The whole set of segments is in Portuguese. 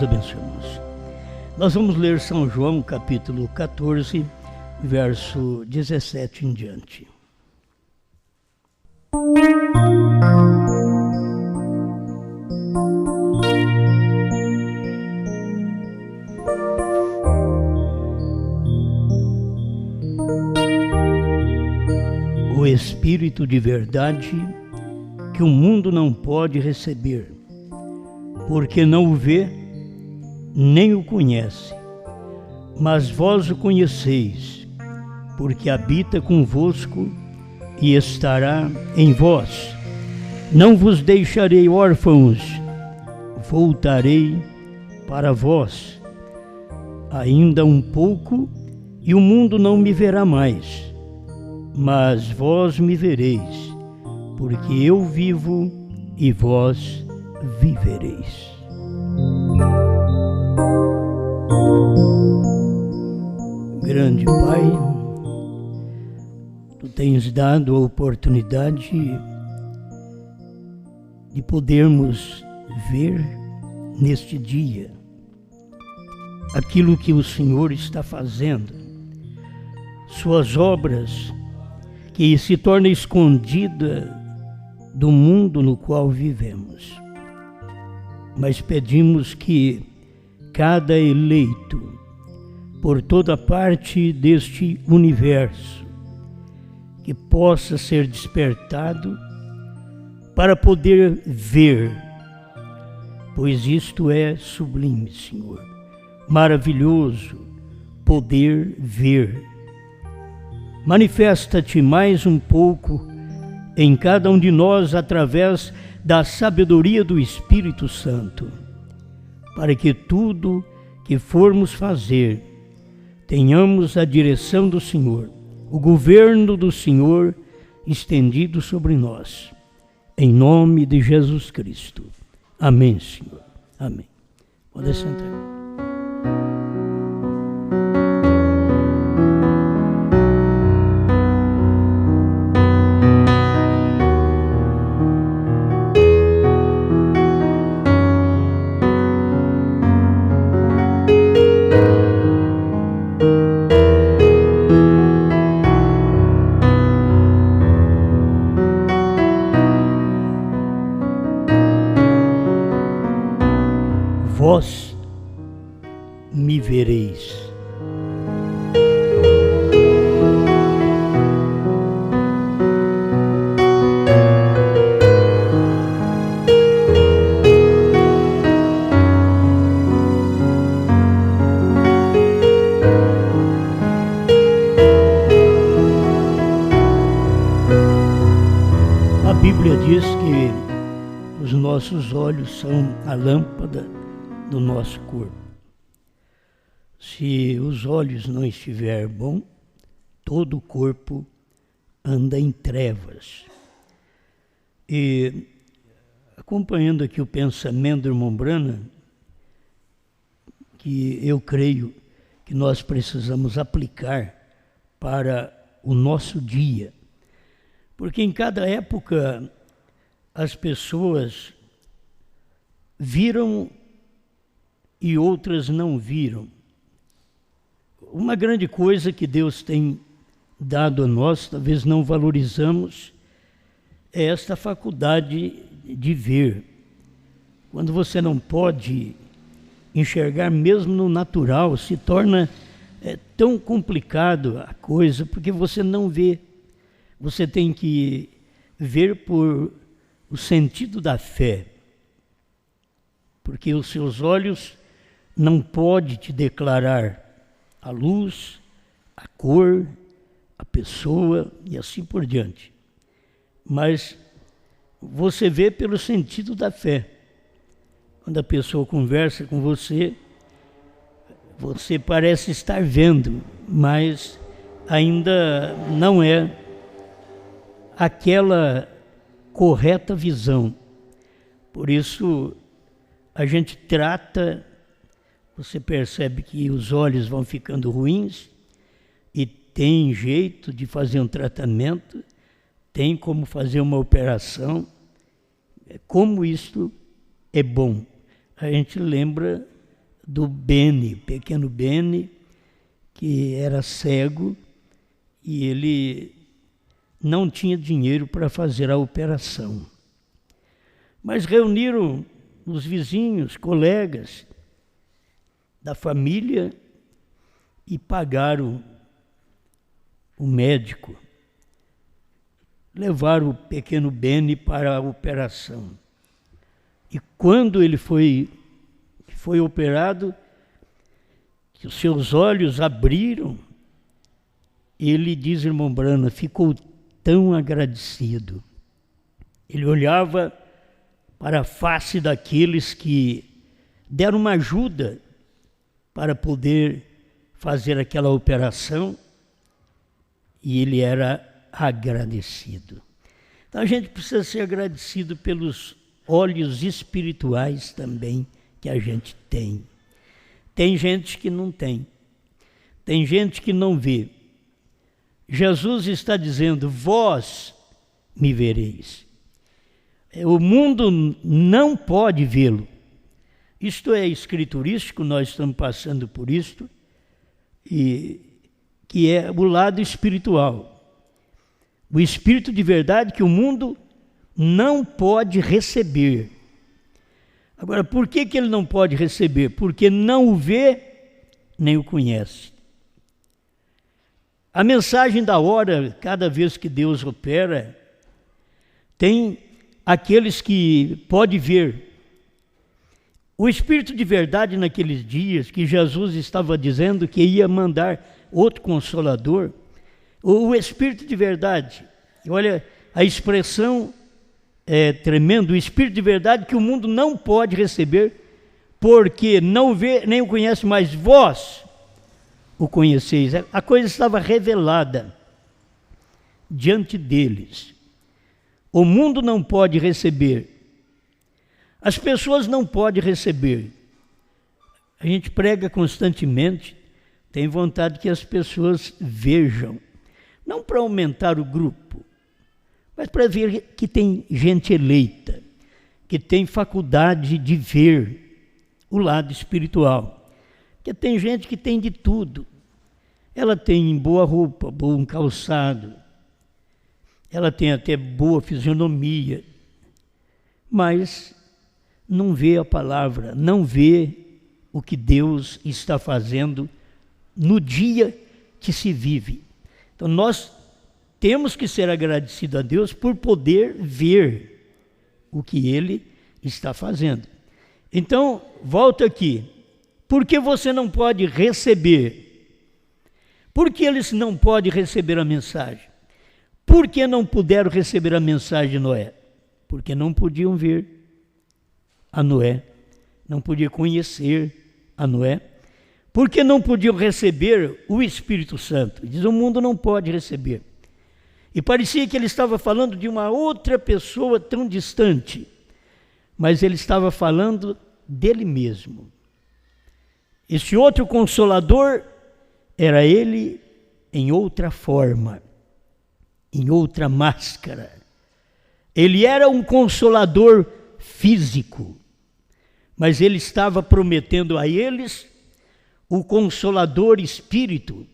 Deus abençoe, irmãos. Nós vamos ler São João, capítulo 14, verso 17 em diante. O Espírito de verdade que o mundo não pode receber, porque não o vê, nem o conhece. Mas vós o conheceis, porque habita convosco e estará em vós. Não vos deixarei órfãos, voltarei para vós. Ainda um pouco, e o mundo não me verá mais, mas vós me vereis, porque eu vivo e vós vivereis. Grande Pai, Tu tens dado a oportunidade de podermos ver neste dia aquilo que o Senhor está fazendo, Suas obras que se torna escondida do mundo no qual vivemos. Mas pedimos que cada eleito, por toda parte deste universo, que possa ser despertado para poder ver, pois isto é sublime, Senhor, maravilhoso poder ver. Manifesta-te mais um pouco em cada um de nós através da sabedoria do Espírito Santo, para que tudo que formos fazer tenhamos a direção do Senhor, o governo do Senhor estendido sobre nós. Em nome de Jesus Cristo. Amém, Senhor. Amém. Pode sentar. Vós me vereis. A Bíblia diz que os nossos olhos são a lâmpada do nosso corpo. Se os olhos não estiver bom, todo o corpo anda em trevas. E acompanhando aqui o pensamento do irmão Brana, que eu creio que nós precisamos aplicar para o nosso dia, porque em cada época as pessoas viram e outras não viram. Uma grande coisa que Deus tem dado a nós, talvez não valorizamos, é esta faculdade de ver. Quando você não pode enxergar mesmo no natural, se torna tão complicado a coisa, porque você não vê. Você tem que ver por o sentido da fé, porque os seus olhos não pode te declarar a luz, a cor, a pessoa e assim por diante. Mas você vê pelo sentido da fé. Quando a pessoa conversa com você, você parece estar vendo, mas ainda não é aquela correta visão. Por isso, a gente trata. Você percebe que os olhos vão ficando ruins e tem jeito de fazer um tratamento, tem como fazer uma operação. Como isto é bom. A gente lembra do Beni, pequeno Beni, que era cego e ele não tinha dinheiro para fazer a operação. Mas reuniram os vizinhos, colegas da família e pagaram o médico. Levaram o pequeno Beni para a operação. E quando ele foi operado, que os seus olhos abriram, ele, diz irmão Brana, ficou tão agradecido. Ele olhava para a face daqueles que deram uma ajuda para poder fazer aquela operação, e ele era agradecido. Então a gente precisa ser agradecido pelos olhos espirituais também que a gente tem. Tem gente que não tem. Tem gente que não vê. Jesus está dizendo, vós me vereis. O mundo não pode vê-lo. Isto é escriturístico, nós estamos passando por isto, e que é o lado espiritual. O espírito de verdade que o mundo não pode receber. Agora, por que ele não pode receber? Porque não o vê, nem o conhece. A mensagem da hora, cada vez que Deus opera, tem aqueles que podem ver. O Espírito de verdade naqueles dias, que Jesus estava dizendo que ia mandar outro Consolador, o Espírito de verdade, olha, a expressão é tremenda, o Espírito de verdade que o mundo não pode receber, porque não vê nem o conhece, mas vós o conheceis. A coisa estava revelada diante deles. O mundo não pode receber. As pessoas não podem receber. A gente prega constantemente, tem vontade que as pessoas vejam. Não para aumentar o grupo, mas para ver que tem gente eleita, que tem faculdade de ver o lado espiritual. Porque tem gente que tem de tudo. Ela tem boa roupa, bom calçado, ela tem até boa fisionomia, mas não vê a palavra, não vê o que Deus está fazendo no dia que se vive. Então nós temos que ser agradecidos a Deus por poder ver o que Ele está fazendo. Então, volta aqui. Por que você não pode receber? Por que eles não podem receber a mensagem? Por que não puderam receber a mensagem de Noé? Porque não podiam ver a Noé, não podiam conhecer a Noé. Porque não podiam receber o Espírito Santo. Diz, o mundo não pode receber. E parecia que ele estava falando de uma outra pessoa tão distante, mas ele estava falando dele mesmo. Esse outro Consolador era ele em outra forma, em outra máscara. Ele era um Consolador físico, mas ele estava prometendo a eles o Consolador Espírito,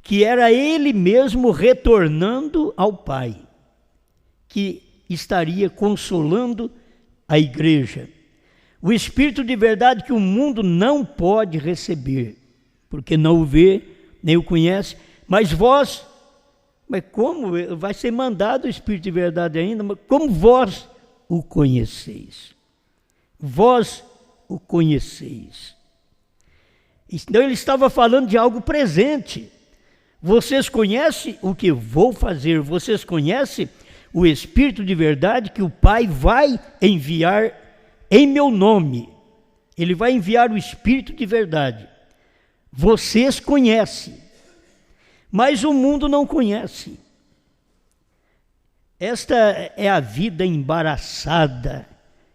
que era ele mesmo retornando ao Pai, que estaria consolando a igreja. O Espírito de verdade que o mundo não pode receber, porque não o vê, nem o conhece, mas vós, mas como vai ser mandado o Espírito de verdade ainda, mas como vós o conheceis? Vós o conheceis. Então ele estava falando de algo presente. Vocês conhecem o que vou fazer, vocês conhecem o Espírito de verdade que o Pai vai enviar em meu nome. Ele vai enviar o Espírito de verdade. Vocês conhecem, mas o mundo não conhece. Esta é a vida embaraçada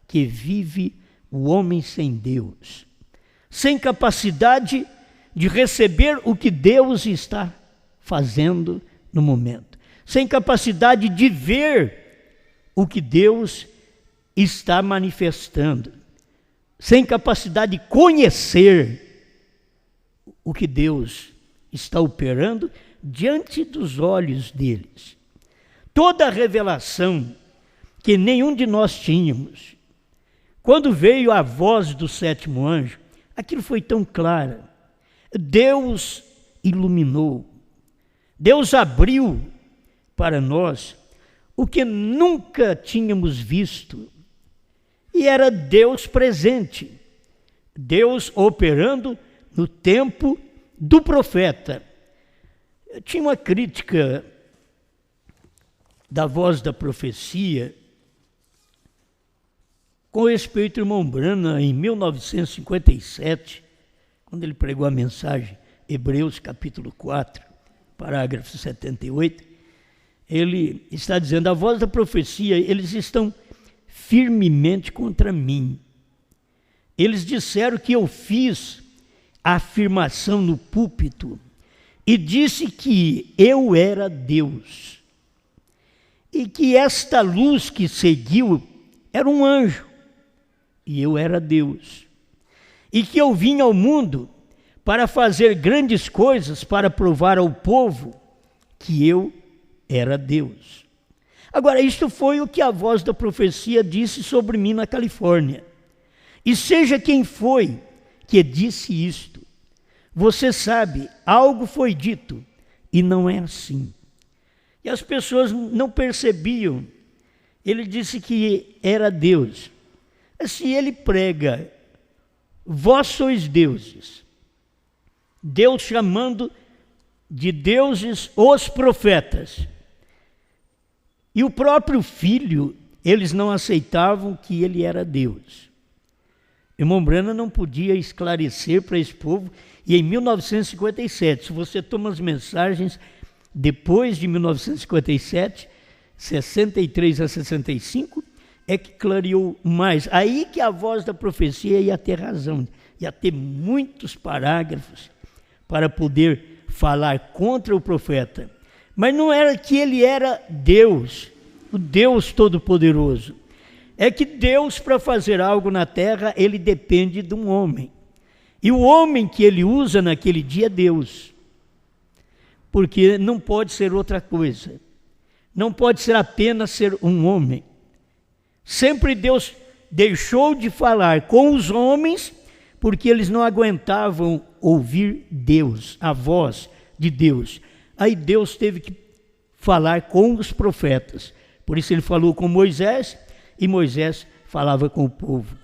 que vive o homem sem Deus, sem capacidade de receber o que Deus está fazendo no momento, sem capacidade de ver o que Deus está manifestando, sem capacidade de conhecer o que Deus está operando diante dos olhos deles. Toda a revelação que nenhum de nós tínhamos, quando veio a voz do sétimo anjo, aquilo foi tão claro. Deus iluminou, Deus abriu para nós o que nunca tínhamos visto. E era Deus presente, Deus operando no tempo do profeta. Tinha uma crítica da Voz da Profecia com respeito ao irmão Branham em 1957, quando ele pregou a mensagem Hebreus capítulo 4, parágrafo 78, ele está dizendo: a voz da profecia, eles estão firmemente contra mim. Eles disseram que eu fiz a afirmação no púlpito e disse que eu era Deus e que esta luz que seguiu era um anjo e eu era Deus, e que eu vim ao mundo para fazer grandes coisas, para provar ao povo que eu era Deus. Agora, isto foi o que a voz da profecia disse sobre mim na Califórnia. E seja quem foi que disse isto, você sabe, algo foi dito e não é assim. E as pessoas não percebiam. Ele disse que era Deus. Se ele prega, vós sois deuses, Deus chamando de deuses os profetas, e o próprio filho, eles não aceitavam que ele era Deus. Irmão Branham não podia esclarecer para esse povo, e em 1957, se você toma as mensagens depois de 1957, 63 a 65, é que clareou mais. Aí que a voz da profecia ia ter razão, ia ter muitos parágrafos para poder falar contra o profeta. Mas não era que ele era Deus, o Deus Todo-Poderoso. É que Deus, para fazer algo na terra, ele depende de um homem. E o homem que ele usa naquele dia é Deus. Porque não pode ser outra coisa. Não pode ser apenas ser um homem. Sempre Deus deixou de falar com os homens porque eles não aguentavam ouvir Deus, a voz de Deus. Aí Deus teve que falar com os profetas. Por isso ele falou com Moisés e Moisés falava com o povo.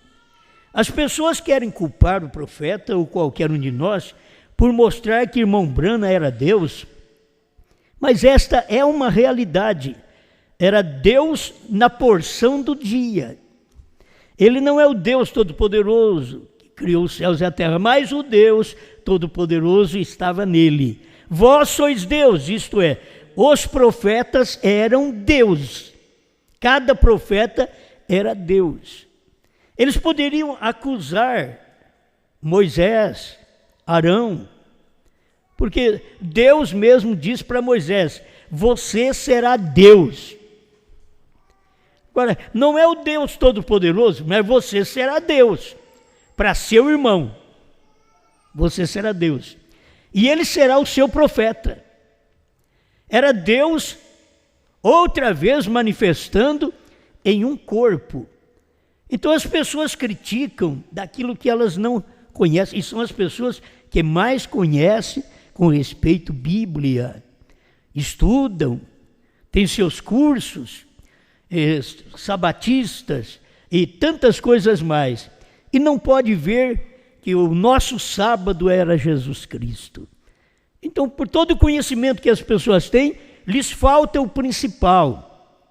As pessoas querem culpar o profeta ou qualquer um de nós por mostrar que irmão Branham era Deus, mas esta é uma realidade. Era Deus na porção do dia. Ele não é o Deus Todo-Poderoso que criou os céus e a terra, mas o Deus Todo-Poderoso estava nele. Vós sois Deus, isto é, os profetas eram Deus. Cada profeta era Deus. Eles poderiam acusar Moisés, Arão, porque Deus mesmo diz para Moisés: você será Deus. Agora, não é o Deus Todo-Poderoso, mas você será Deus. Para seu irmão, você será Deus. E ele será o seu profeta. Era Deus, outra vez manifestando em um corpo. Então as pessoas criticam daquilo que elas não conhecem, e são as pessoas que mais conhecem com respeito à Bíblia, estudam, têm seus cursos, sabatistas e tantas coisas mais, e não pode ver que o nosso sábado era Jesus Cristo. Então, por todo o conhecimento que as pessoas têm, lhes falta o principal: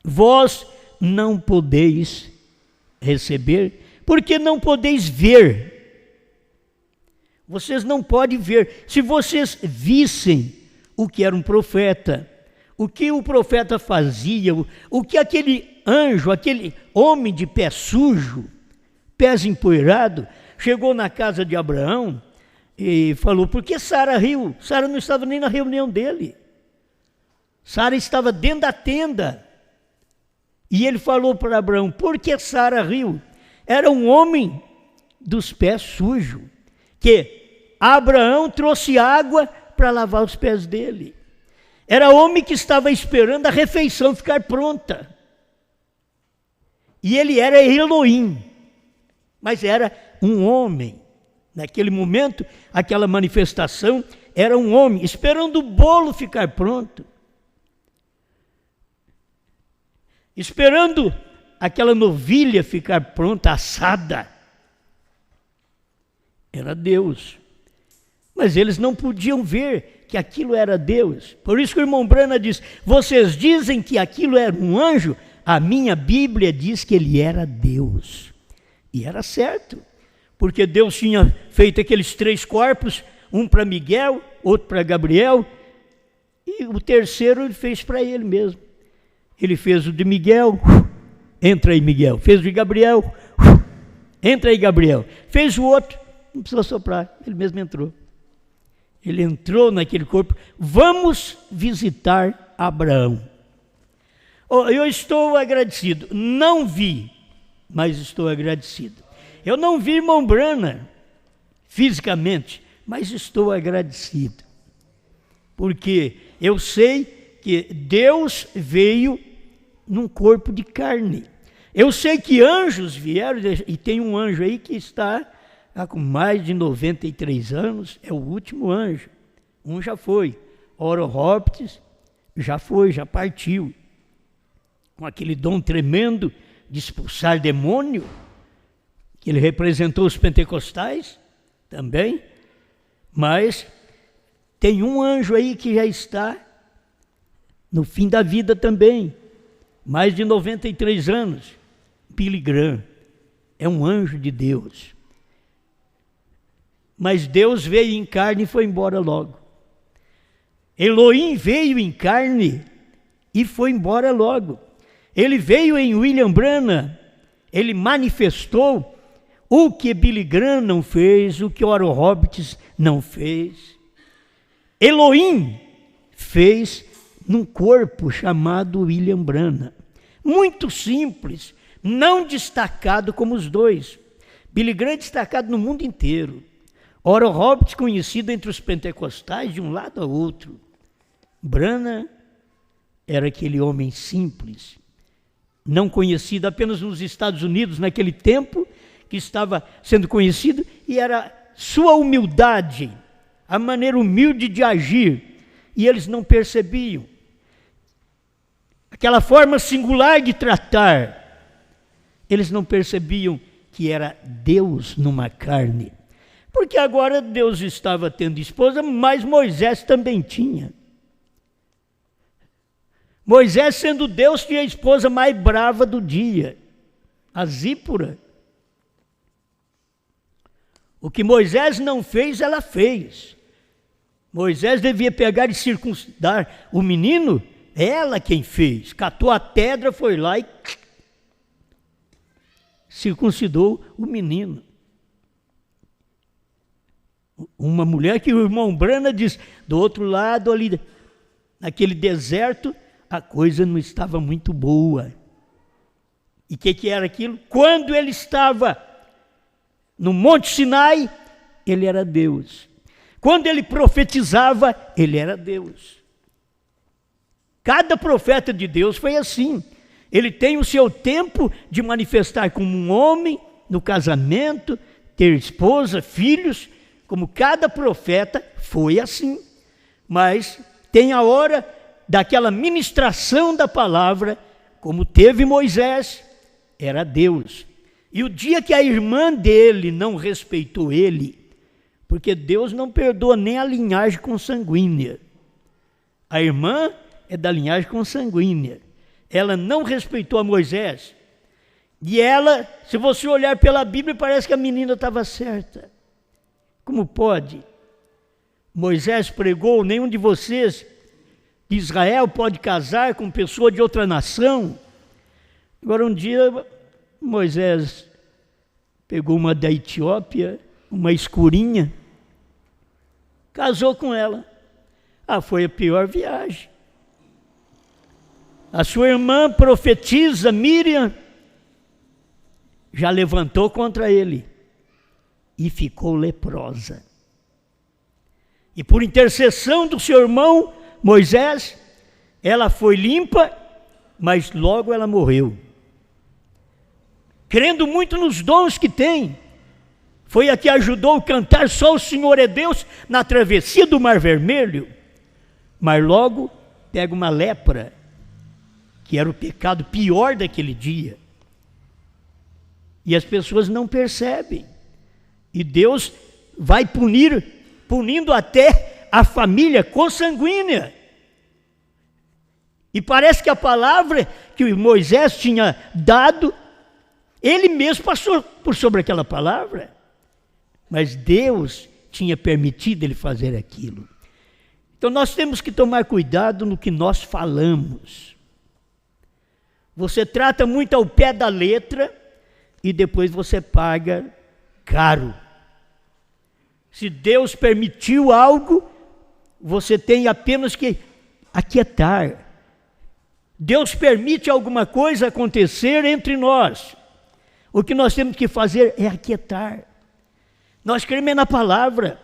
vós não podeis receber, porque não podeis ver. Vocês não podem ver. Se vocês vissem o que era um profeta, o que o profeta fazia, o que aquele anjo, aquele homem de pé sujo, pés empoeirados, chegou na casa de Abraão e falou: por que Sara riu? Sara não estava nem na reunião dele. Sara estava dentro da tenda. E ele falou para Abraão: por que Sara riu? Era um homem dos pés sujos, que Abraão trouxe água para lavar os pés dele. Era homem que estava esperando a refeição ficar pronta. E ele era Elohim, mas era um homem. Naquele momento, aquela manifestação era um homem, esperando o bolo ficar pronto. Esperando aquela novilha ficar pronta, assada. Era Deus. Mas eles não podiam ver que aquilo era Deus. Por isso que o irmão Brana diz, vocês dizem que aquilo era um anjo, a minha Bíblia diz que ele era Deus. E era certo, porque Deus tinha feito aqueles 3 corpos, um para Miguel, outro para Gabriel, e o terceiro ele fez para ele mesmo. Ele fez o de Miguel, entra aí Miguel. Fez o de Gabriel, entra aí Gabriel. Fez o outro, não precisou soprar, ele mesmo entrou. Ele entrou naquele corpo. Vamos visitar Abraão. Eu estou agradecido. Não vi, mas estou agradecido. Eu não vi irmão Brana fisicamente, mas estou agradecido. Porque eu sei que Deus veio num corpo de carne. Eu sei que anjos vieram, e tem um anjo aí que está com mais de 93 anos, é o último anjo. Um já foi, Orohoptes já foi, já partiu. Com aquele dom tremendo de expulsar demônio, que ele representou os pentecostais também. Mas tem um anjo aí que já está no fim da vida também, mais de 93 anos, Billy Graham, é um anjo de Deus. Mas Deus veio em carne e foi embora logo. Elohim veio em carne e foi embora logo. Ele veio em William Branham, ele manifestou o que Billy Graham não fez, o que Orohoptes não fez. Elohim fez num corpo chamado William Branham. Muito simples, não destacado como os dois. Billy Graham destacado no mundo inteiro. Orohoptes conhecido entre os pentecostais de um lado a outro. Branham era aquele homem simples, não conhecido apenas nos Estados Unidos naquele tempo, que estava sendo conhecido, e era sua humildade, a maneira humilde de agir, e eles não percebiam. Aquela forma singular de tratar, eles não percebiam que era Deus numa carne. Porque agora Deus estava tendo esposa, mas Moisés também tinha. Moisés, sendo Deus, tinha a esposa mais brava do dia, a Zípora. O que Moisés não fez, ela fez. Moisés devia pegar e circuncidar o menino, ela quem fez. Catou a pedra, foi lá e circuncidou o menino. Uma mulher que o irmão Brana diz, do outro lado ali, naquele deserto, a coisa não estava muito boa. E o que era aquilo? Quando ele estava no Monte Sinai, ele era Deus. Quando ele profetizava, ele era Deus. Cada profeta de Deus foi assim. Ele tem o seu tempo de manifestar como um homem, no casamento, ter esposa, filhos, como cada profeta foi assim. Mas tem a hora daquela ministração da palavra, como teve Moisés, era Deus. E o dia que a irmã dele não respeitou ele, porque Deus não perdoa nem a linhagem consanguínea. A irmã é da linhagem consanguínea. Ela não respeitou a Moisés. E ela, se você olhar pela Bíblia, parece que a menina estava certa. Como pode? Moisés pregou, nenhum de vocês de Israel pode casar com pessoa de outra nação. Agora um dia Moisés pegou uma da Etiópia, uma escurinha, casou com ela. Foi a pior viagem. A sua irmã profetiza, Miriam, já levantou contra ele e ficou leprosa. E por intercessão do seu irmão Moisés, ela foi limpa, mas logo ela morreu. Crendo muito nos dons que tem, foi a que ajudou a cantar Só o Senhor é Deus na travessia do Mar Vermelho, mas logo pega uma lepra, que era o pecado pior daquele dia. E as pessoas não percebem. E Deus vai punindo até a família consanguínea. E parece que a palavra que Moisés tinha dado, ele mesmo passou por sobre aquela palavra. Mas Deus tinha permitido ele fazer aquilo. Então nós temos que tomar cuidado no que nós falamos. Você trata muito ao pé da letra e depois você paga caro. Se Deus permitiu algo, você tem apenas que aquietar. Deus permite alguma coisa acontecer entre nós. O que nós temos que fazer é aquietar. Nós cremos na palavra.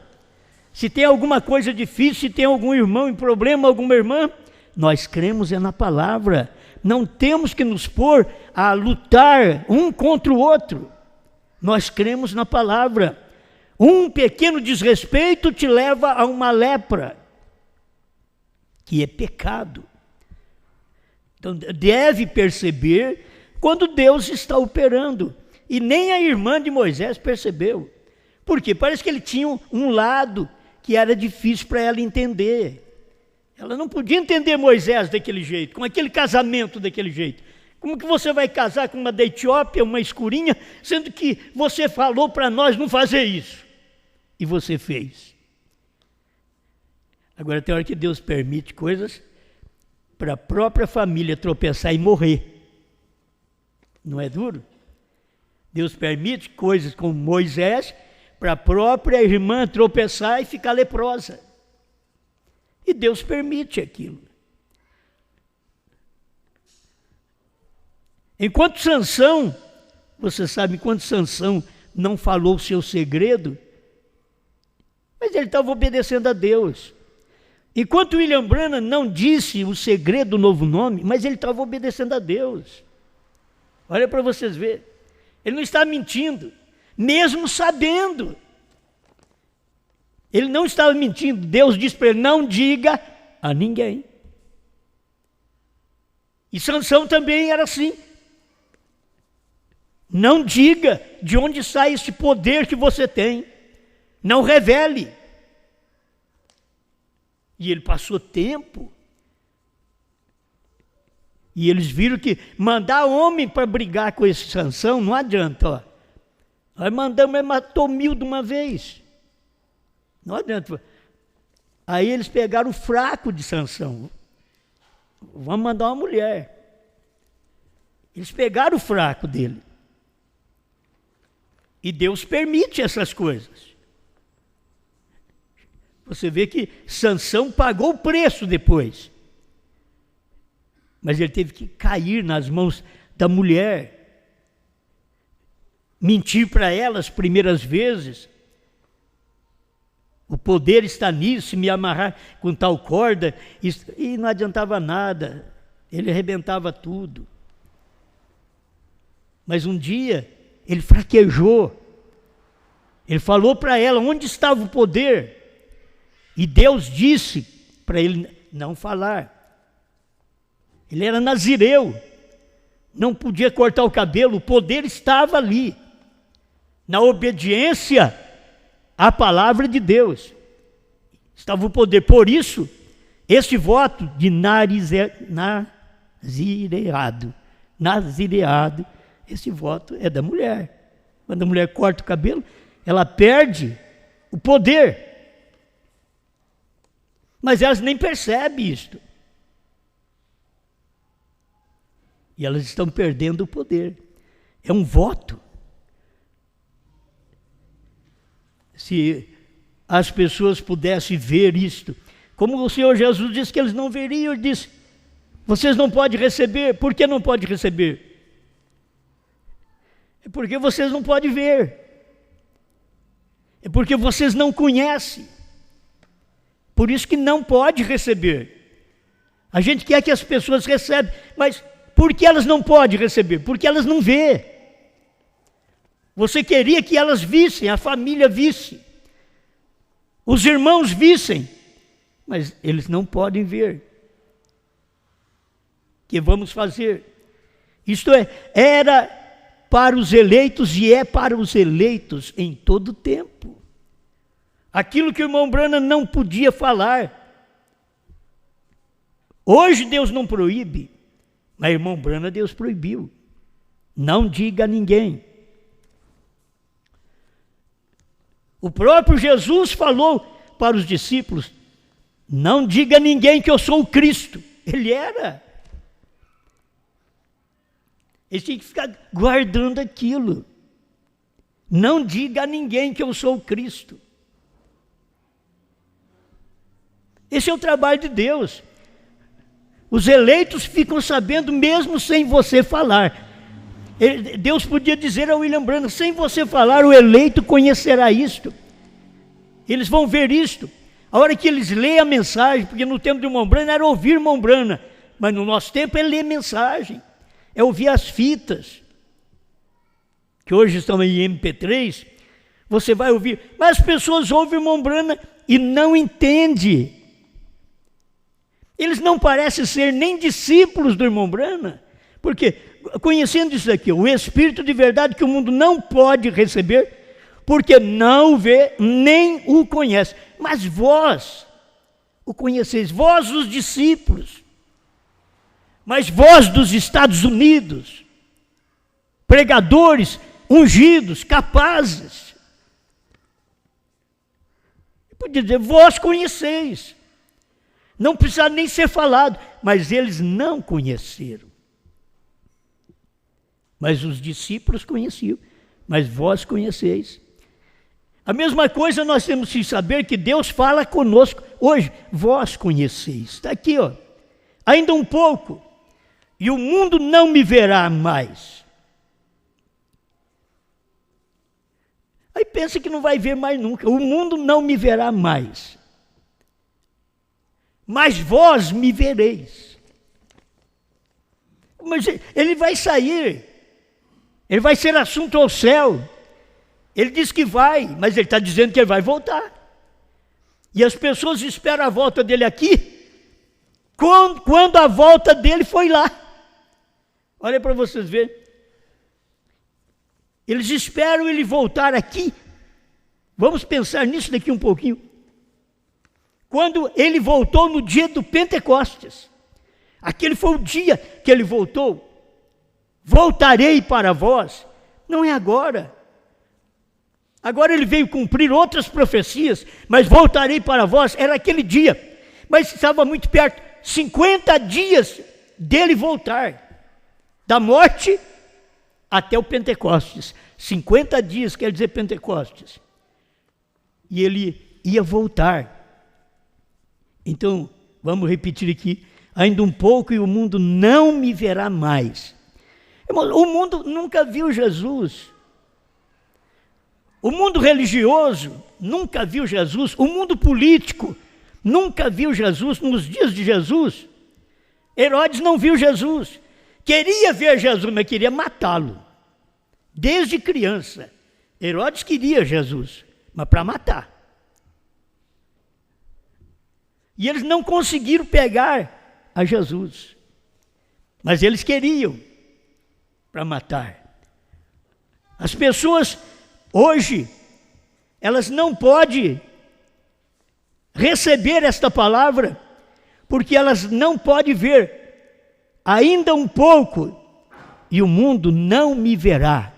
Se tem alguma coisa difícil, se tem algum irmão em problema, alguma irmã, nós cremos na palavra. Não temos que nos pôr a lutar um contra o outro. Nós cremos na palavra. Um pequeno desrespeito te leva a uma lepra, que é pecado. Então deve perceber quando Deus está operando. E nem a irmã de Moisés percebeu. Por quê? Parece que ele tinha um lado que era difícil para ela entender. Ela não podia entender Moisés daquele jeito, com aquele casamento daquele jeito. Como que você vai casar com uma da Etiópia, uma escurinha, sendo que você falou para nós não fazer isso? E você fez. Agora tem hora que Deus permite coisas para a própria família tropeçar e morrer. Não é duro? Deus permite coisas como Moisés para a própria irmã tropeçar e ficar leprosa. E Deus permite aquilo. Enquanto Sansão, você sabe, enquanto Sansão não falou o seu segredo, mas ele estava obedecendo a Deus. Enquanto William Branham não disse o segredo do novo nome, mas ele estava obedecendo a Deus. Olha para vocês verem. Ele não está mentindo, mesmo sabendo. Ele não estava mentindo. Deus disse para ele, não diga a ninguém. E Sansão também era assim. Não diga de onde sai esse poder que você tem. Não revele. E ele passou tempo. E eles viram que mandar homem para brigar com esse Sansão não adianta. Ó. Nós mandamos, ele matou 1000 de uma vez. Não adianta. Aí eles pegaram o fraco de Sansão. Vamos mandar uma mulher. Eles pegaram o fraco dele. E Deus permite essas coisas. Você vê que Sansão pagou o preço depois. Mas ele teve que cair nas mãos da mulher. Mentir para ela as primeiras vezes. O poder está nisso, me amarrar com tal corda. E não adiantava nada. Ele arrebentava tudo. Mas um dia, ele fraquejou. Ele falou para ela onde estava o poder. E Deus disse para ele não falar. Ele era nazireu. Não podia cortar o cabelo. O poder estava ali. Na obediência à palavra de Deus. Estava o poder. Por isso, este voto de nazireado, esse voto é da mulher. Quando a mulher corta o cabelo, ela perde o poder. Mas elas nem percebem isto. E elas estão perdendo o poder. É um voto. Se as pessoas pudessem ver isto, como o Senhor Jesus disse que eles não veriam, ele disse, vocês não podem receber. Por que não podem receber? É porque vocês não podem ver. É porque vocês não conhecem. Por isso que não pode receber. A gente quer que as pessoas recebam, mas por que elas não podem receber? Porque elas não vê. Você queria que elas vissem, a família visse, os irmãos vissem, mas eles não podem ver. O que vamos fazer? Isto é, era para os eleitos e é para os eleitos em todo o tempo. Aquilo que o irmão Branham não podia falar. Hoje Deus não proíbe, mas irmão Branham Deus proibiu. Não diga a ninguém. O próprio Jesus falou para os discípulos, não diga a ninguém que eu sou o Cristo. Ele era. Eles tinham que ficar guardando aquilo. Não diga a ninguém que eu sou o Cristo. Esse é o trabalho de Deus. Os eleitos ficam sabendo mesmo sem você falar. Deus podia dizer ao William Branham, sem você falar, o eleito conhecerá isto. Eles vão ver isto. A hora que eles leem a mensagem, porque no tempo de irmão Branham era ouvir irmão Branham, mas no nosso tempo é ler mensagem, é ouvir as fitas, que hoje estão em MP3, você vai ouvir, mas as pessoas ouvem irmão Branham e não entendem. Eles não parecem ser nem discípulos do irmão Branham, porque conhecendo isso aqui, o Espírito de verdade que o mundo não pode receber, porque não o vê, nem o conhece. Mas vós o conheceis, vós os discípulos, mas vós dos Estados Unidos, pregadores, ungidos, capazes. Eu podia dizer, vós conheceis. Não precisa nem ser falado, mas eles não conheceram. Mas os discípulos conheciam, mas vós conheceis. A mesma coisa nós temos que saber que Deus fala conosco hoje. Vós conheceis. Está aqui, ó. Ainda um pouco, e o mundo não me verá mais. Aí pensa que não vai ver mais nunca. O mundo não me verá mais. Mas vós me vereis. Mas ele vai sair. Ele vai ser assunto ao céu. Ele diz que vai, mas ele está dizendo que ele vai voltar. E as pessoas esperam a volta dele aqui, quando a volta dele foi lá. Olha para vocês verem. Eles esperam ele voltar aqui. Vamos pensar nisso daqui um pouquinho. Quando ele voltou no dia do Pentecostes. Aquele foi o dia que ele voltou. Voltarei para vós. Não é agora. Agora ele veio cumprir outras profecias, mas voltarei para vós, era aquele dia. Mas estava muito perto, 50 dias dele voltar. Da morte até o Pentecostes. 50 dias quer dizer Pentecostes. E ele ia voltar. Então, vamos repetir aqui. Ainda um pouco e o mundo não me verá mais. O mundo nunca viu Jesus. O mundo religioso nunca viu Jesus. O mundo político nunca viu Jesus nos dias de Jesus. Herodes não viu Jesus. Queria ver Jesus, mas queria matá-lo. Desde criança. Herodes queria Jesus, mas para matar. E eles não conseguiram pegar a Jesus. Mas eles queriam para matar. As pessoas hoje, elas não podem receber esta palavra, porque elas não podem ver ainda um pouco, e o mundo não me verá.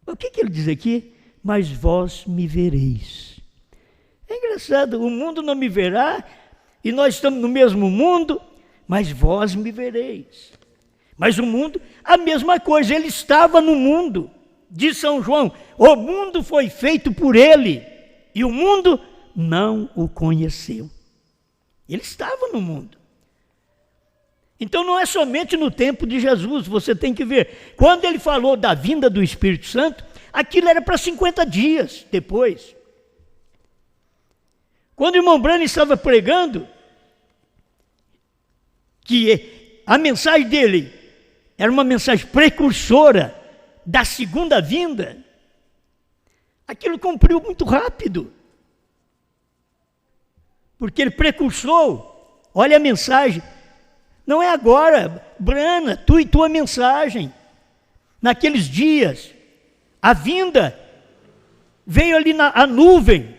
O que ele diz aqui? Mas vós me vereis. É engraçado, o mundo não me verá, e nós estamos no mesmo mundo, mas vós me vereis. Mas o mundo, a mesma coisa, ele estava no mundo, diz São João, o mundo foi feito por ele, e o mundo não o conheceu. Ele estava no mundo. Então não é somente no tempo de Jesus, você tem que ver, quando ele falou da vinda do Espírito Santo, aquilo era para 50 dias depois. Quando o irmão Branham estava pregando, que a mensagem dele era uma mensagem precursora da segunda vinda, aquilo cumpriu muito rápido. Porque ele precursou, olha a mensagem, não é agora, Brana, tu e tua mensagem, naqueles dias, a vinda veio ali a nuvem,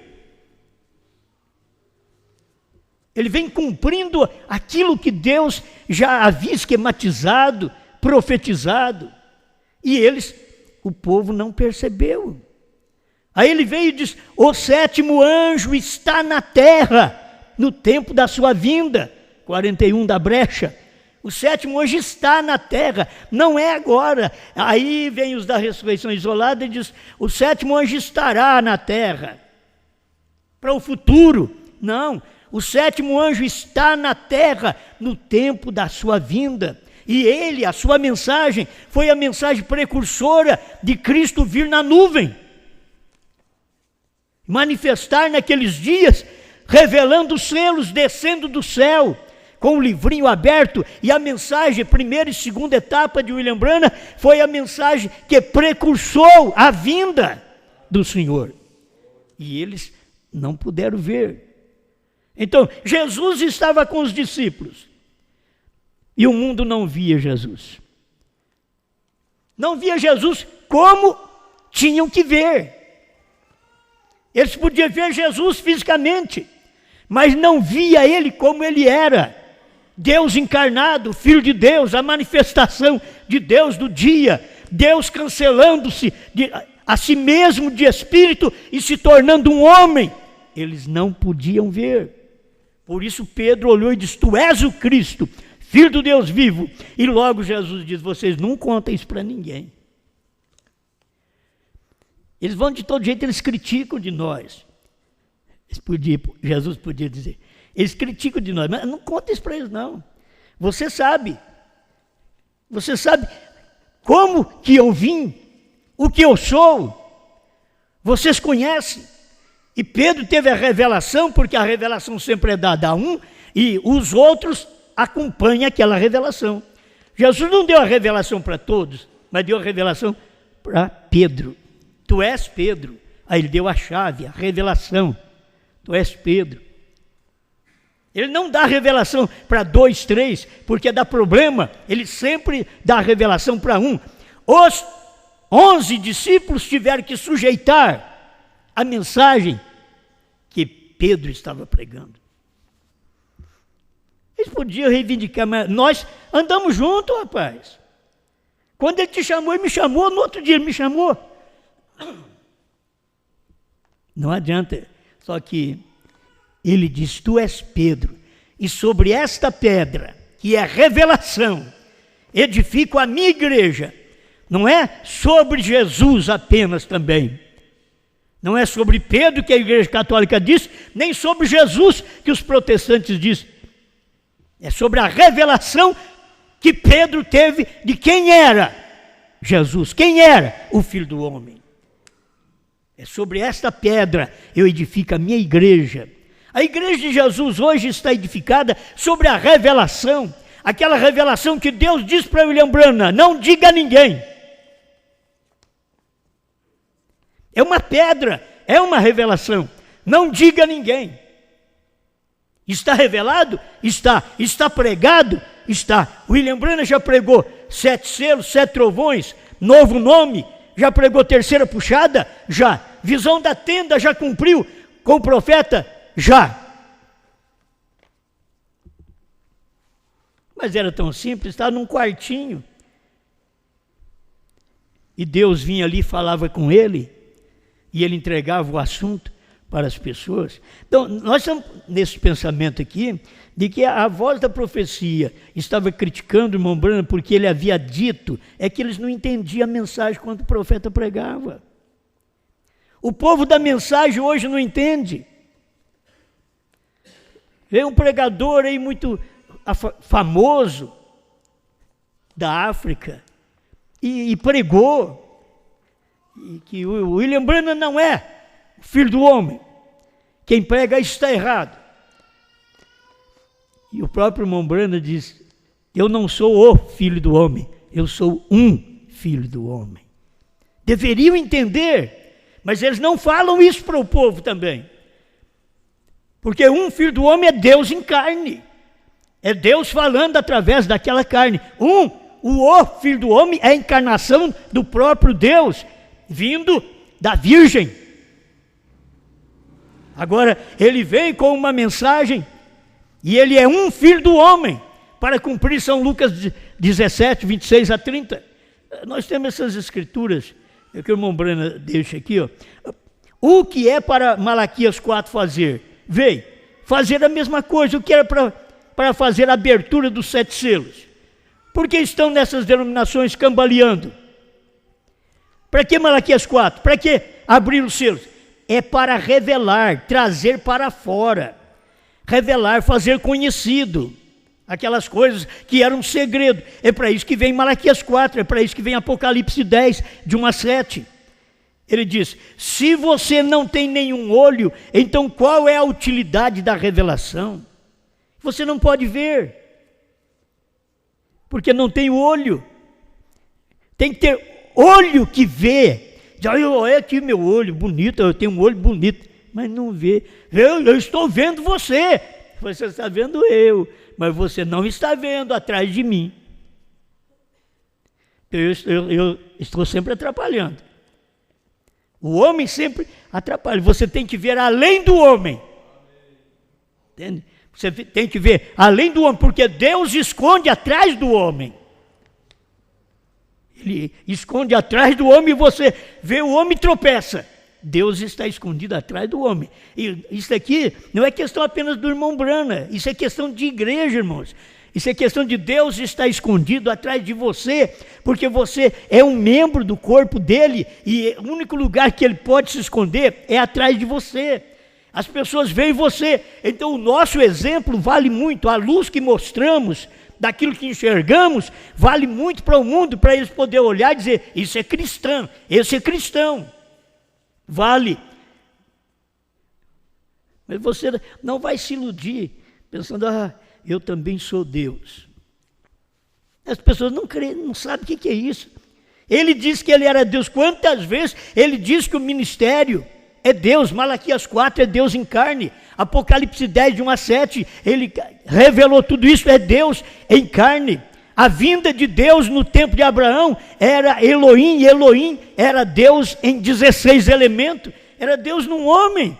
ele vem cumprindo aquilo que Deus já havia esquematizado, profetizado, e o povo não percebeu. Aí ele veio e diz, o sétimo anjo está na terra, no tempo da sua vinda, 41 da brecha, o sétimo anjo está na terra, não é agora. Aí vem os da ressurreição isolada e diz, o sétimo anjo estará na terra, para o futuro. Não, o sétimo anjo está na terra, no tempo da sua vinda. E ele, a sua mensagem, foi a mensagem precursora de Cristo vir na nuvem, manifestar naqueles dias, revelando os selos, descendo do céu, com o livrinho aberto, e a mensagem, primeira e segunda etapa de William Branham, foi a mensagem que precursou a vinda do Senhor. E eles não puderam ver. Então, Jesus estava com os discípulos, e o mundo não via Jesus. Não via Jesus como tinham que ver. Eles podiam ver Jesus fisicamente, mas não via ele como ele era. Deus encarnado, Filho de Deus, a manifestação de Deus do dia, Deus cancelando-se a si mesmo de espírito e se tornando um homem. Eles não podiam ver. Por isso Pedro olhou e disse, tu és o Cristo, Filho do Deus vivo. E logo Jesus diz, vocês não contem isso para ninguém. Eles vão de todo jeito, eles criticam de nós. Jesus podia dizer, eles criticam de nós, mas não conta isso para eles não. Você sabe como que eu vim, o que eu sou, vocês conhecem. E Pedro teve a revelação, porque a revelação sempre é dada a um, e os outros acompanham aquela revelação. Jesus não deu a revelação para todos, mas deu a revelação para Pedro. Tu és Pedro. Aí ele deu a chave, a revelação. Tu és Pedro. Ele não dá a revelação para 2, 3, porque dá problema. Ele sempre dá a revelação para um. Os 11 discípulos tiveram que sujeitar a mensagem que Pedro estava pregando. Eles podiam reivindicar, mas nós andamos juntos, rapaz. Quando ele te chamou, ele me chamou, no outro dia ele me chamou. Não adianta, só que ele diz, tu és Pedro, e sobre esta pedra, que é revelação, edifico a minha igreja. Não é sobre Jesus apenas também. Não é sobre Pedro que a Igreja Católica diz, nem sobre Jesus que os protestantes dizem. É sobre a revelação que Pedro teve de quem era Jesus, quem era o Filho do Homem. É sobre esta pedra eu edifico a minha igreja. A igreja de Jesus hoje está edificada sobre a revelação, aquela revelação que Deus diz para William Branham, não diga a ninguém. É uma pedra, é uma revelação, não diga a ninguém. Está revelado? Está. Está pregado? Está. William Branham já pregou 7 selos, 7 trovões, novo nome, já pregou terceira puxada? Já. Visão da tenda já cumpriu com o profeta? Já. Mas era tão simples, estava num quartinho. E Deus vinha ali e falava com ele, e ele entregava o assunto para as pessoas. Então, nós estamos nesse pensamento aqui, de que a voz da profecia estava criticando o irmão Branham porque ele havia dito, é que eles não entendiam a mensagem quando o profeta pregava. O povo da mensagem hoje não entende. Veio um pregador aí muito famoso da África e pregou e que o William Branham não é filho do homem, Quem prega isso está errado. E o próprio irmão Branham diz: eu não sou o filho do homem, eu sou um filho do homem. Deveriam entender, mas eles não falam isso para o povo também. Porque um filho do homem é Deus em carne. É Deus falando através daquela carne. O filho do homem é a encarnação do próprio Deus, vindo da Virgem. Agora, ele vem com uma mensagem, e ele é um filho do homem, para cumprir São Lucas 17, 26 a 30. Nós temos essas escrituras, que o irmão Branham deixa aqui, ó. O que é para Malaquias 4 fazer? Veio fazer a mesma coisa. O que era para fazer a abertura dos 7 selos? Por que estão nessas denominações cambaleando? Para que Malaquias 4? Para que abrir os selos? É para revelar, trazer para fora. Revelar, fazer conhecido aquelas coisas que eram segredo. É para isso que vem Malaquias 4, é para isso que vem Apocalipse 10, de 1 a 7. Ele diz: se você não tem nenhum olho, então qual é a utilidade da revelação? Você não pode ver, porque não tem olho. Tem que ter olho que vê. Olha aqui meu olho bonito, eu tenho um olho bonito, mas não vê. Eu estou vendo você. Você está vendo eu, mas você não está vendo atrás de mim. Eu estou sempre atrapalhando. O homem sempre atrapalha. Você tem que ver além do homem. Entende? Você tem que ver além do homem, porque Deus esconde atrás do homem. Ele esconde atrás do homem e você vê o homem e tropeça. Deus está escondido atrás do homem. E isso aqui não é questão apenas do irmão Branham, isso é questão de igreja, irmãos. Isso é questão de Deus estar escondido atrás de você, porque você é um membro do corpo dele e o único lugar que ele pode se esconder é atrás de você. As pessoas veem você, então o nosso exemplo vale muito, a luz que mostramos, daquilo que enxergamos, vale muito para o mundo, para eles poderem olhar e dizer: isso é cristão, esse é cristão. Vale. Mas você não vai se iludir, pensando: eu também sou Deus. As pessoas não creem, não sabem o que é isso. Ele disse que ele era Deus. Quantas vezes ele disse que o ministério é Deus? Malaquias 4 é Deus em carne. Apocalipse 10, de 1 a 7, ele revelou tudo isso, é Deus em carne. A vinda de Deus no tempo de Abraão era Elohim, e Elohim era Deus em 16 elementos, era Deus num homem.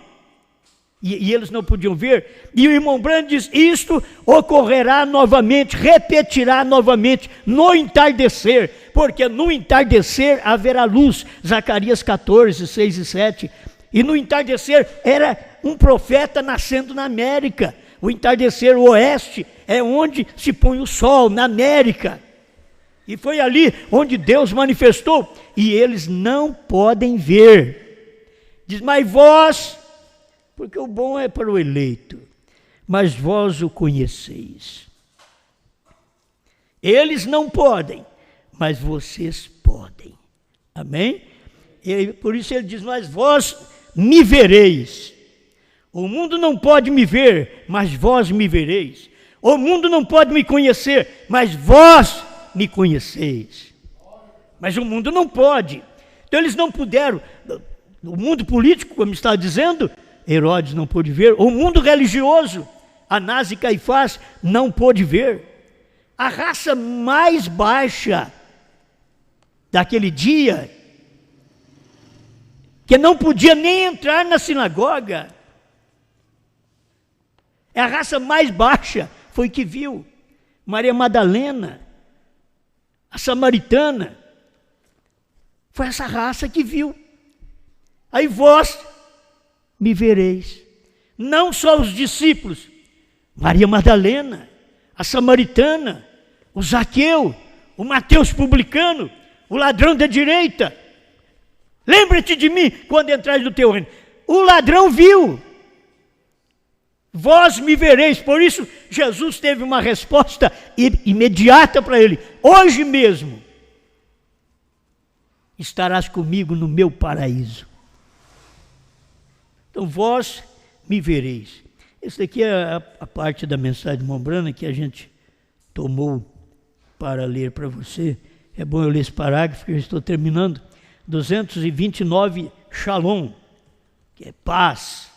E eles não podiam ver. E o irmão Branham diz: isto ocorrerá novamente, repetirá novamente no entardecer, porque no entardecer haverá luz. Zacarias 14, 6 e 7. E no entardecer era um profeta nascendo na América. O entardecer, o oeste, é onde se põe o sol, na América. E foi ali onde Deus manifestou, e eles não podem ver. Diz: mas vós, porque o bom é para o eleito, mas vós o conheceis. Eles não podem, mas vocês podem. Amém? E por isso ele diz: mas vós me vereis. O mundo não pode me ver, mas vós me vereis. O mundo não pode me conhecer, mas vós me conheceis. Mas o mundo não pode. Então eles não puderam. O mundo político, como está dizendo, Herodes não pôde ver. O mundo religioso, Anás e Caifás, não pôde ver. A raça mais baixa daquele dia, que não podia nem entrar na sinagoga, é a raça mais baixa, foi que viu. Maria Madalena, a samaritana, foi essa raça que viu. Aí vós me vereis. Não só os discípulos, Maria Madalena, a samaritana, o Zaqueu, o Mateus publicano, o ladrão da direita. Lembra-te de mim quando entrares no teu reino. O ladrão viu. Vós me vereis. Por isso Jesus teve uma resposta imediata para ele: hoje mesmo estarás comigo no meu paraíso. Então vós me vereis. Esse daqui é a parte da mensagem de Mombrana que a gente tomou para ler para você. É bom eu ler esse parágrafo que eu estou terminando. 229, Shalom, que é paz.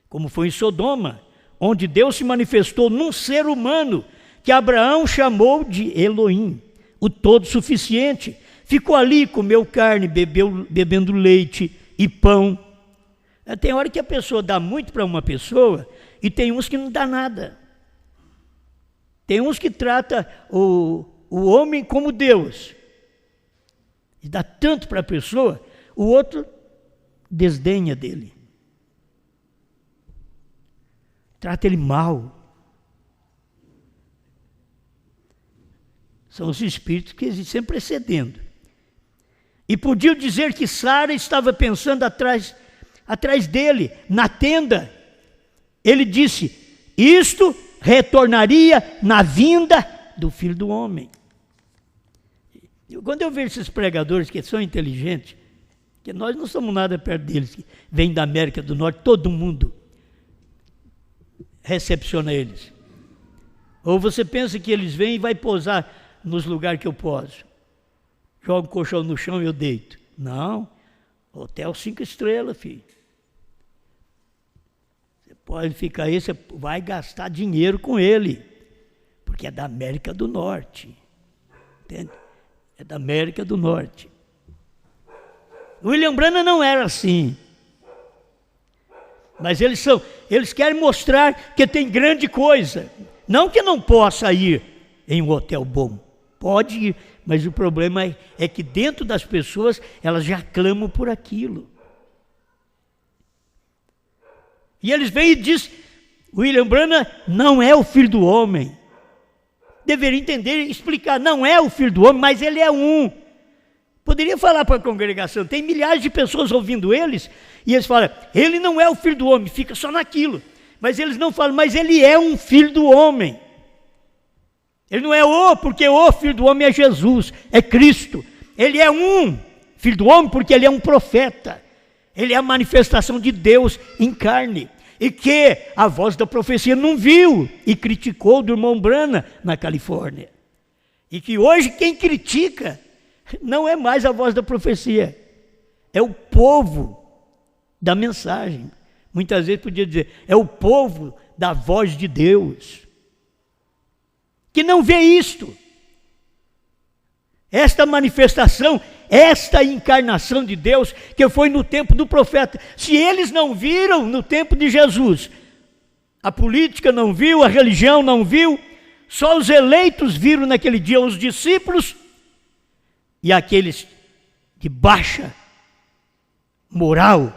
Como foi em Sodoma, onde Deus se manifestou num ser humano que Abraão chamou de Elohim, o todo-suficiente. Ficou ali, comeu carne, bebendo leite e pão. Tem hora que a pessoa dá muito para uma pessoa e tem uns que não dá nada. Tem uns que trata o homem como Deus. E dá tanto para a pessoa, o outro desdenha dele. Trata ele mal. São os espíritos que existem precedendo. E podiam dizer que Sara estava pensando atrás dele, na tenda. Ele disse, isto retornaria na vinda do Filho do Homem. Quando eu vejo esses pregadores que são inteligentes, que nós não somos nada perto deles, que vêm da América do Norte, todo mundo recepciona eles. Ou você pensa que eles vêm e vai pousar nos lugares que eu poso. Joga um colchão no chão e eu deito. Não, hotel 5 estrelas, filho. Você pode ficar aí, você vai gastar dinheiro com ele, porque é da América do Norte. Entende? É da América do Norte. William Branham não era assim. Mas eles querem mostrar que tem grande coisa. Não que não possa ir em um hotel bom. Pode ir, mas o problema é que dentro das pessoas elas já clamam por aquilo. E eles vêm e dizem, William Branham não é o Filho do Homem. Deveria entender e explicar, não é o Filho do Homem, mas ele é um. Poderia falar para a congregação, tem milhares de pessoas ouvindo eles, e eles falam, ele não é o Filho do Homem, fica só naquilo. Mas eles não falam, mas ele é um Filho do Homem. Ele não é porque o Filho do Homem é Jesus, é Cristo. Ele é um Filho do Homem porque ele é um profeta. Ele é a manifestação de Deus em carne. E que a voz da profecia não viu e criticou do irmão Branham na Califórnia. E que hoje quem critica não é mais a voz da profecia, é o povo da mensagem. Muitas vezes podia dizer, é o povo da voz de Deus, que não vê isto. Esta manifestação, esta encarnação de Deus, que foi no tempo do profeta. Se eles não viram no tempo de Jesus, a política não viu, a religião não viu, só os eleitos viram naquele dia, os discípulos e aqueles de baixa moral,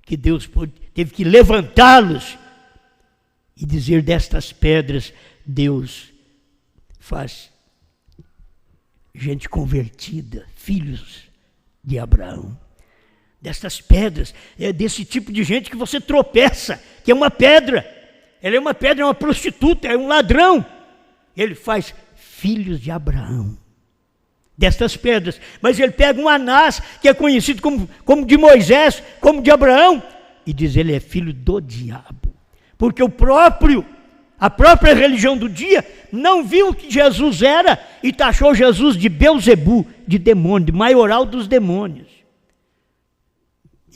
que Deus teve que levantá-los e dizer destas pedras, Deus faz gente convertida, filhos de Abraão. Destas pedras, é desse tipo de gente que você tropeça, que é uma pedra. Ela é uma pedra, é uma prostituta, é um ladrão. Ele faz filhos de Abraão. Destas pedras. Mas ele pega um Anás, que é conhecido como de Moisés, como de Abraão, e diz, ele é filho do diabo. Porque a própria religião do dia não viu o que Jesus era e taxou Jesus de Belzebu, de demônio, de maioral dos demônios.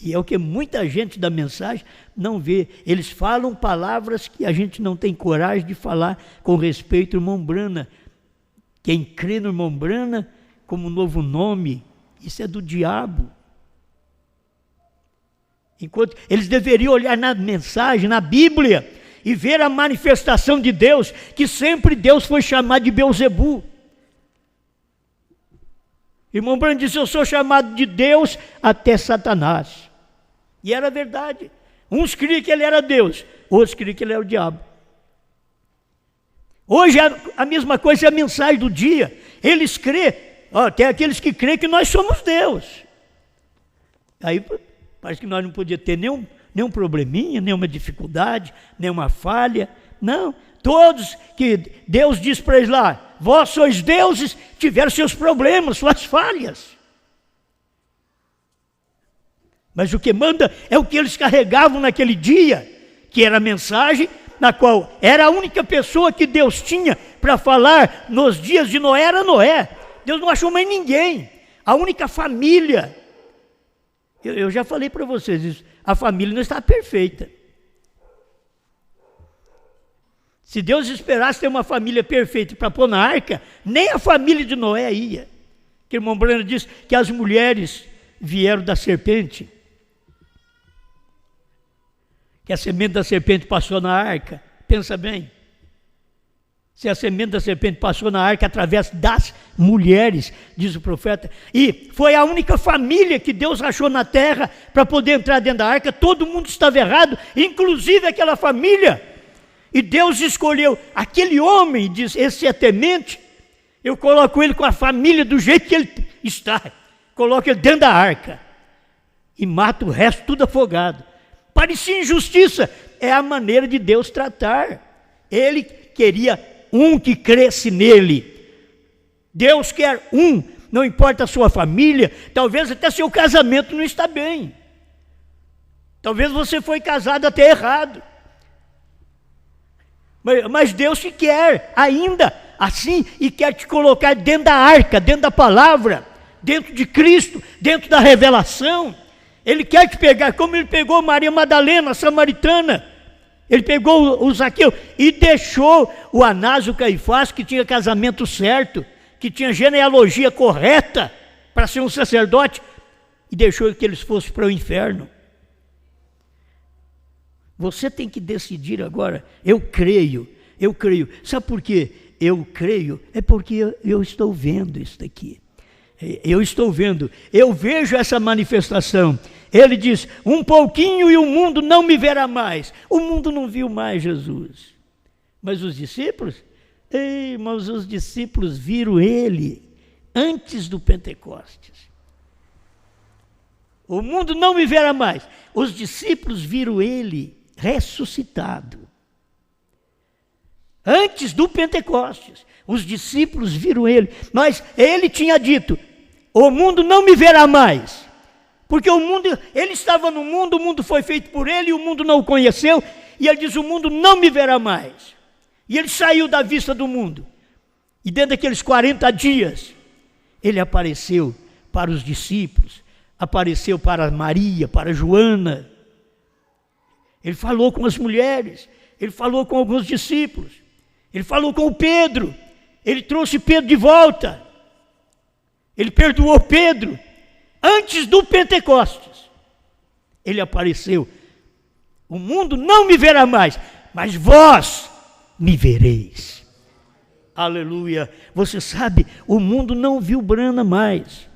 E é o que muita gente da mensagem não vê. Eles falam palavras que a gente não tem coragem de falar com respeito ao irmão Branham. Quem crê no irmão Branham como novo nome, isso é do diabo. Enquanto eles deveriam olhar na mensagem, na Bíblia, e ver a manifestação de Deus, que sempre Deus foi chamado de Belzebu. Irmão Branham disse, eu sou chamado de Deus até Satanás. E era verdade. Uns criam que ele era Deus, outros criam que ele era o diabo. Hoje a mesma coisa é a mensagem do dia. Eles crêem, tem aqueles que creem que nós somos Deus. Aí parece que nós não podíamos ter nenhum probleminha, nenhuma dificuldade, nenhuma falha. Não, todos que Deus diz para eles lá, vós sois deuses, tiveram seus problemas, suas falhas. Mas o que manda é o que eles carregavam naquele dia, que era a mensagem na qual era a única pessoa que Deus tinha para falar nos dias de Noé, era Noé. Deus não achou mais ninguém, a única família. Eu já falei para vocês isso, a família não está perfeita. Se Deus esperasse ter uma família perfeita para pôr na arca, nem a família de Noé ia. Que o irmão Breno diz que as mulheres vieram da serpente, que a semente da serpente passou na arca. Pensa bem, se a semente da serpente passou na arca através das mulheres, diz o profeta, e foi a única família que Deus achou na terra para poder entrar dentro da arca, todo mundo estava errado, inclusive aquela família. E Deus escolheu aquele homem, diz, esse é temente, eu coloco ele com a família do jeito que ele está, coloco ele dentro da arca e mato o resto tudo afogado. Parecia injustiça, é a maneira de Deus tratar. Ele queria um que cresce nele. Deus quer um, não importa a sua família, talvez até seu casamento não está bem. Talvez você foi casado até errado. Mas Deus te quer ainda assim e quer te colocar dentro da arca, dentro da palavra, dentro de Cristo, dentro da revelação. Ele quer te pegar, como ele pegou Maria Madalena, a samaritana. Ele pegou o Zaqueu e deixou o Anás, o Caifás, que tinha casamento certo, que tinha genealogia correta para ser um sacerdote, e deixou que eles fossem para o inferno. Você tem que decidir agora. Eu creio. Sabe por quê? Eu creio, é porque eu estou vendo isso daqui. Eu estou vendo, eu vejo essa manifestação. Ele diz, um pouquinho e o mundo não me verá mais. O mundo não viu mais Jesus. Mas os discípulos, irmãos, os discípulos viram ele antes do Pentecostes. O mundo não me verá mais. Os discípulos viram ele ressuscitado. Antes do Pentecostes, os discípulos viram ele. Mas ele tinha dito, o mundo não me verá mais. Porque o mundo, ele estava no mundo, o mundo foi feito por ele e o mundo não o conheceu. E ele diz, o mundo não me verá mais. E ele saiu da vista do mundo. E dentro daqueles 40 dias, ele apareceu para os discípulos, apareceu para Maria, para Joana. Ele falou com as mulheres, ele falou com alguns discípulos, ele falou com o Pedro, ele trouxe Pedro de volta, ele perdoou Pedro. Antes do Pentecostes, ele apareceu. O mundo não me verá mais, mas vós me vereis. Aleluia. Você sabe, o mundo não viu Brana mais.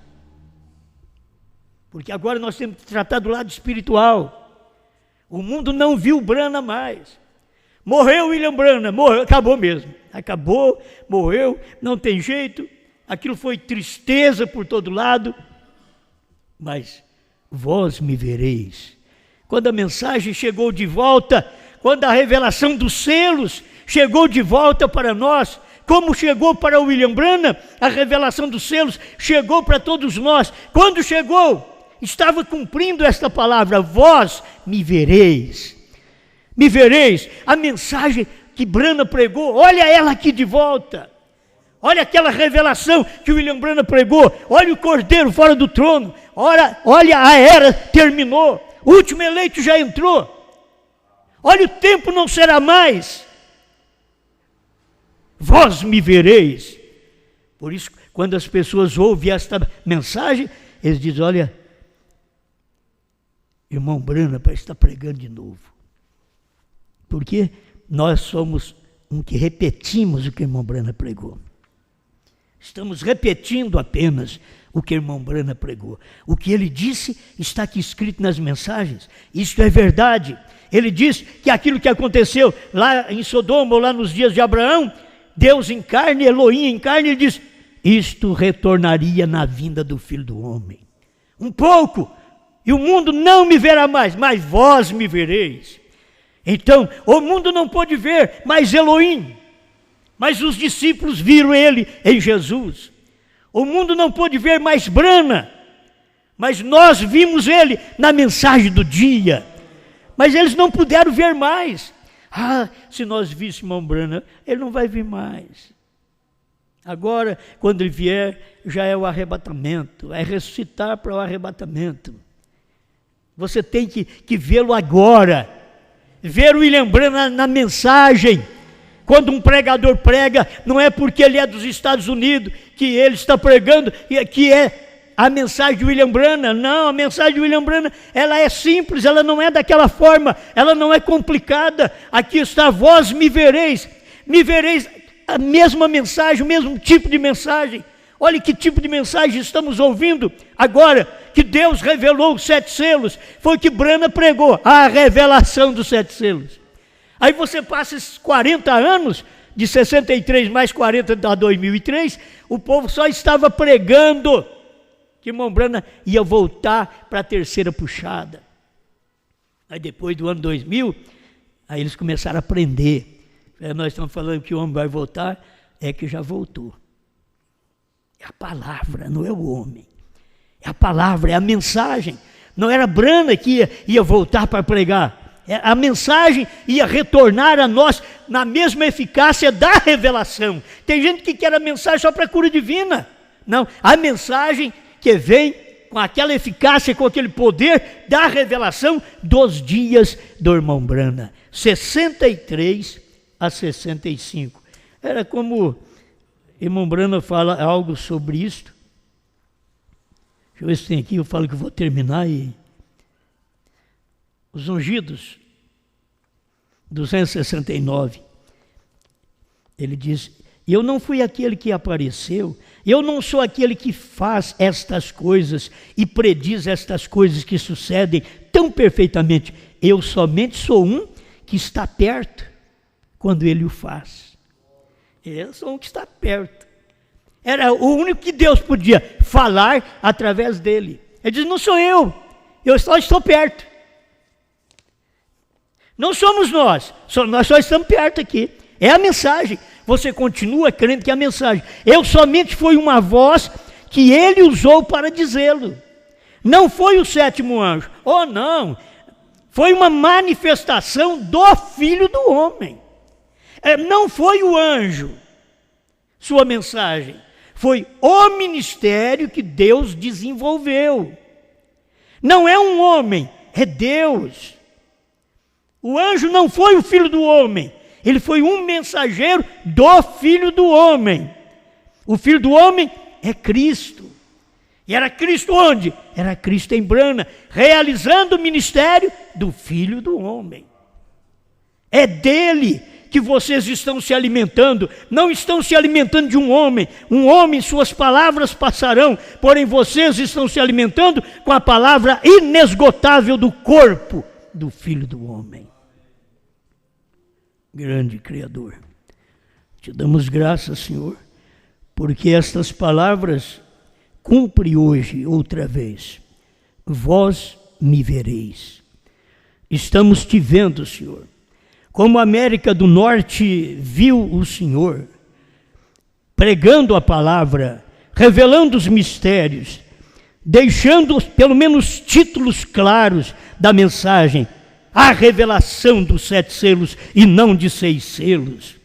Porque agora nós temos que tratar do lado espiritual. O mundo não viu Brana mais. Morreu William Branham, morreu, acabou mesmo. Acabou, morreu, não tem jeito. Aquilo foi tristeza por todo lado. Mas vós me vereis. Quando a mensagem chegou de volta, quando a revelação dos selos chegou de volta para nós, como chegou para William Branham, a revelação dos selos chegou para todos nós. Quando chegou, estava cumprindo esta palavra, vós me vereis. Me vereis. A mensagem que Branham pregou, olha ela aqui de volta. Olha aquela revelação que William Branham pregou. Olha o cordeiro fora do trono. Olha a era terminou. O último eleito já entrou. Olha, o tempo não será mais. Vós me vereis. Por isso, quando as pessoas ouvem esta mensagem, eles dizem, olha, irmão Branham está pregando de novo. Porque nós somos um que repetimos o que o irmão Branham pregou. Estamos repetindo apenas o que o irmão Branham pregou. O que ele disse está aqui escrito nas mensagens. Isto é verdade. Ele diz que aquilo que aconteceu lá em Sodoma ou lá nos dias de Abraão, Deus em carne, Elohim em carne, ele diz, isto retornaria na vinda do Filho do Homem. Um pouco, e o mundo não me verá mais, mas vós me vereis. Então, o mundo não pôde ver mais Elohim, mas os discípulos viram ele em Jesus. O mundo não pôde ver mais Branham, Mas nós vimos ele na mensagem do dia. Mas eles não puderam ver mais. Se nós víssemos irmão Branham, ele não vai vir mais. Agora, quando ele vier, já é o arrebatamento, é ressuscitar para o arrebatamento. Você tem que vê-lo agora, ver o William Branham na mensagem. Quando um pregador prega, não é porque ele é dos Estados Unidos que ele está pregando, que é a mensagem de William Branham. Não, a mensagem de William Branham, ela é simples, ela não é daquela forma, ela não é complicada. Aqui está, vós me vereis, a mesma mensagem, o mesmo tipo de mensagem. Olha que tipo de mensagem estamos ouvindo agora, que Deus revelou os 7 selos, foi o que Branham pregou, a revelação dos 7 selos. Aí você passa esses 40 anos, de 63 mais 40 da 2003, o povo só estava pregando que irmão Branham ia voltar para a terceira puxada. Aí depois do ano 2000, aí eles começaram a aprender. Nós estamos falando que o homem vai voltar, é que já voltou. É a palavra, não é o homem. É a palavra, é a mensagem. Não era Branham que ia voltar para pregar. A mensagem ia retornar a nós na mesma eficácia da revelação. Tem gente que quer a mensagem só para cura divina. Não, a mensagem que vem com aquela eficácia, com aquele poder da revelação dos dias do irmão Branham. 63 a 65. Era como irmão Branham fala algo sobre isto. Deixa eu ver se tem aqui, eu falo que eu vou terminar e... Os ungidos, 269, ele diz, eu não fui aquele que apareceu, eu não sou aquele que faz estas coisas e prediz estas coisas que sucedem tão perfeitamente, eu somente sou um que está perto quando ele o faz. Eu sou um que está perto. Era o único que Deus podia falar através dele. Ele diz, não sou eu só estou perto. Não somos nós só estamos perto aqui. É a mensagem. Você continua crendo que é a mensagem. Eu somente fui uma voz que ele usou para dizê-lo. Não foi o 7º anjo. Oh, não. Foi uma manifestação do Filho do Homem. Não foi o anjo, sua mensagem. Foi o ministério que Deus desenvolveu. Não é um homem, é Deus. O anjo não foi o Filho do Homem, ele foi um mensageiro do Filho do Homem. O Filho do Homem é Cristo. E era Cristo onde? Era Cristo em Branham, realizando o ministério do Filho do Homem. É dele que vocês estão se alimentando, não estão se alimentando de um homem, suas palavras passarão, porém vocês estão se alimentando com a palavra inesgotável do corpo do Filho do Homem. Grande Criador, te damos graças, Senhor, porque estas palavras cumpre hoje outra vez. Vós me vereis. Estamos te vendo, Senhor. Como a América do Norte viu o Senhor, pregando a palavra, revelando os mistérios, deixando pelo menos títulos claros da mensagem, a revelação dos 7 selos e não de 6 selos.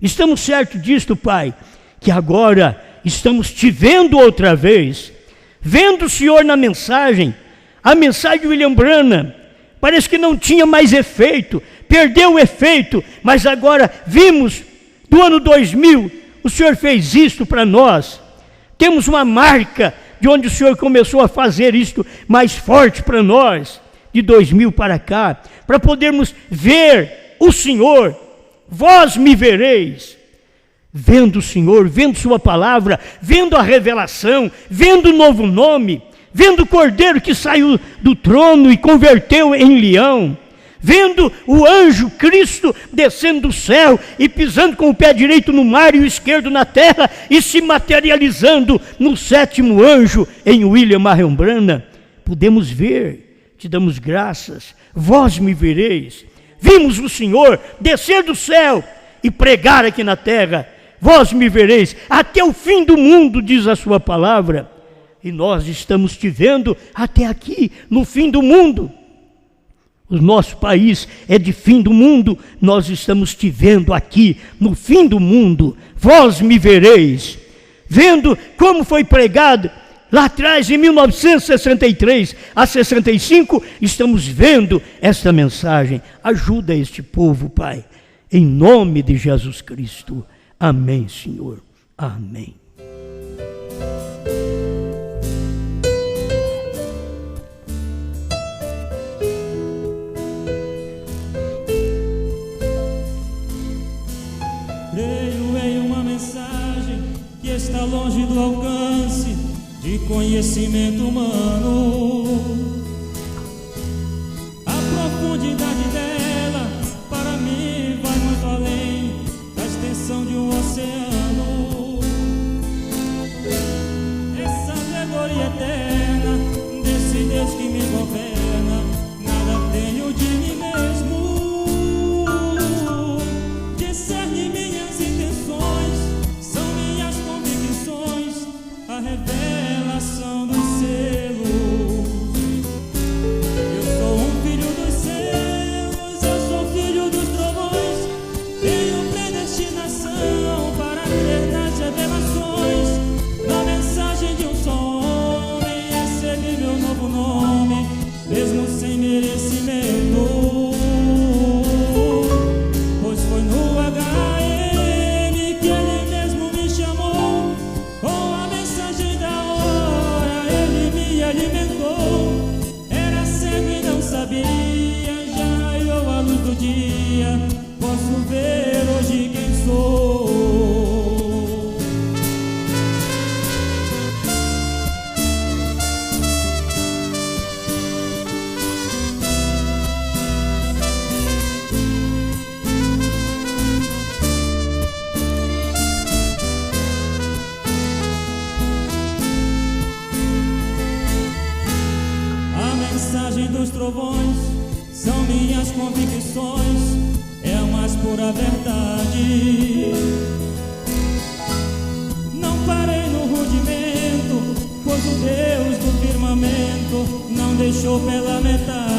Estamos certos disto, Pai, que agora estamos te vendo outra vez, vendo o Senhor na mensagem. A mensagem de William Branham parece que não tinha mais efeito, perdeu o efeito, mas agora vimos, do ano 2000, o Senhor fez isto para nós. Temos uma marca de onde o Senhor começou a fazer isto mais forte para nós, de 2000 para cá, para podermos ver o Senhor. Vós me vereis. Vendo o Senhor, vendo sua palavra, vendo a revelação, vendo o novo nome, vendo o Cordeiro que saiu do trono e converteu em leão, vendo o anjo Cristo descendo do céu e pisando com o pé direito no mar e o esquerdo na terra e se materializando no 7º anjo em William Marion Branham, podemos ver. Te damos graças, vós me vereis. Vimos o Senhor descer do céu e pregar aqui na terra. Vós me vereis até o fim do mundo, diz a sua palavra. e nós estamos te vendo até aqui, no fim do mundo. O nosso país é de fim do mundo, nós estamos te vendo aqui, no fim do mundo. Vós me vereis, vendo como foi pregado lá atrás, em 1963 a 65, estamos vendo esta mensagem. Ajuda este povo, Pai, em nome de Jesus Cristo. Amém, Senhor. Amém. Creio em uma mensagem que está longe do alcance de conhecimento humano. A profundidade dela, para mim, vai muito além da extensão de um oceano. Essa alegoria eterna desse Deus que me governa, nada tenho de mim mesmo. Discerne minhas intenções, são minhas convicções, a revelação dos selos. Eu sou um filho dos céus, eu sou filho dos trovões, tenho predestinação para crer nas revelações. Na mensagem de um só homem, recebi meu novo nome, mesmo sem merecimento. Pois foi no HM que ele mesmo me chamou, com a mensagem da hora ele me alimentou. Era cego e não sabia, já raiou a luz do dia, posso ver hoje quem sou. A mensagem dos trovões são minhas convicções, é a mais pura verdade. Não parei no rudimento, pois o Deus do firmamento não deixou pela metade.